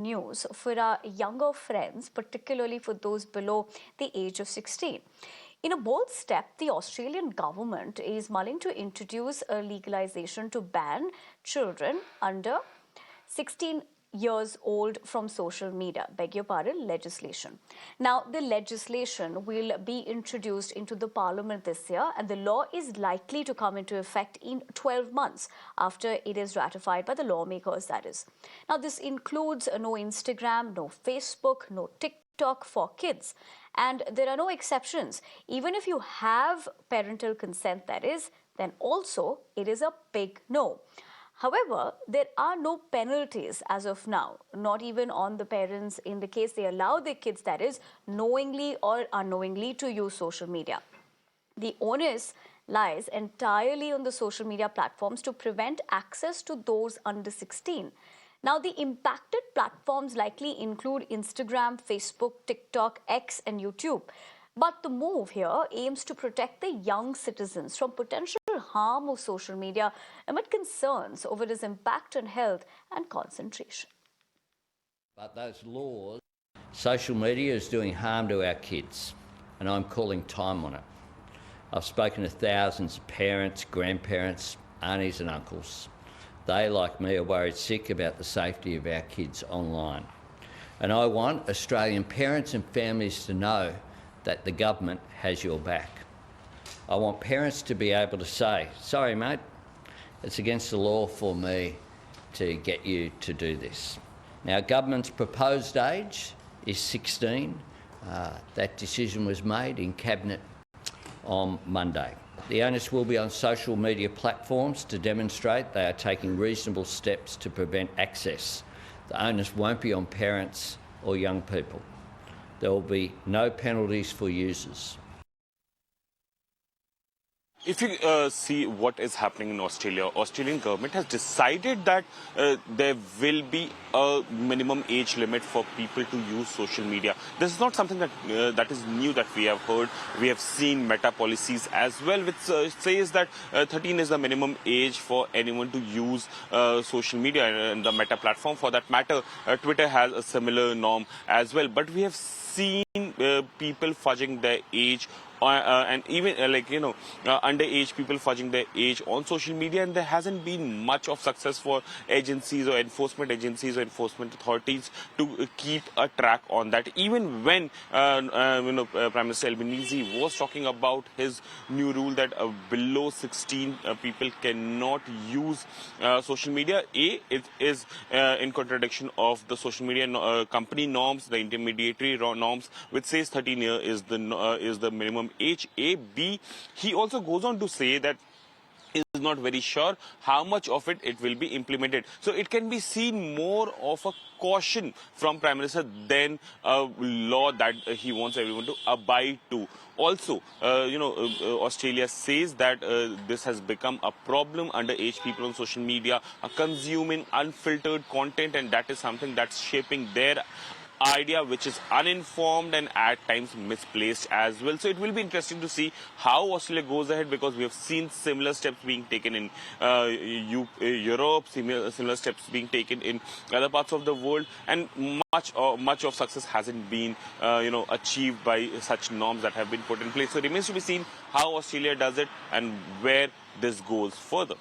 news for our younger friends, particularly for those below the age of 16. In a bold step, the Australian government is mulling to introduce a legalization to ban children under 16 years old from social media, beg your pardon, legislation. Now, the legislation will be introduced into the parliament this year, and the law is likely to come into effect in 12 months after it is ratified by the lawmakers, that is. Now, this includes no Instagram, no Facebook, no TikTok for kids. And there are no exceptions. Even if you have parental consent, that is, then also it is a big no. However, there are no penalties as of now, not even on the parents in the case they allow their kids, that is, knowingly or unknowingly to use social media. The onus lies entirely on the social media platforms to prevent access to those under 16. Now, the impacted platforms likely include Instagram, Facebook, TikTok, X, and YouTube. But the move here aims to protect the young citizens from potential harm of social media amid concerns over its impact on health and concentration. But those laws, social media is doing harm to our kids, and I'm calling time on it. I've spoken to thousands of parents, grandparents, aunties and uncles. They, like me, are worried sick about the safety of our kids online. And I want Australian parents and families to know that the government has your back. I want parents to be able to say, sorry mate, it's against the law for me to get you to do this. Now, government's proposed age is 16. That decision was made in Cabinet on Monday. The onus will be on social media platforms to demonstrate they are taking reasonable steps to prevent access. The onus won't be on parents or young people. There will be no penalties for users. If you see what is happening in Australia, Australian government has decided that there will be a minimum age limit for people to use social media. This is not something that that is new that we have heard. We have seen Meta policies as well, which says that 13 is the minimum age for anyone to use social media, and the Meta platform, for that matter, Twitter has a similar norm as well. But we have seen people fudging their age and even underage people fudging their age on social media, and there hasn't been much of success for agencies or enforcement authorities to keep a track on that. Even when Prime Minister Albanese was talking about his new rule that below 16 people cannot use social media, it is in contradiction of the social media company norms, the intermediary norms, which says 13 years is the minimum age. B, he also goes on to say that he is not very sure how much of it will be implemented. So it can be seen more of a caution from Prime Minister than a law that he wants everyone to abide to. Also, Australia says that this has become a problem. Underage people on social media are consuming unfiltered content, and that is something that's shaping their idea, which is uninformed and at times misplaced as well. So it will be interesting to see how Australia goes ahead, because we have seen similar steps being taken in Europe, similar steps being taken in other parts of the world, and much of success hasn't been achieved by such norms that have been put in place. So it remains to be seen how Australia does it and where this goes further.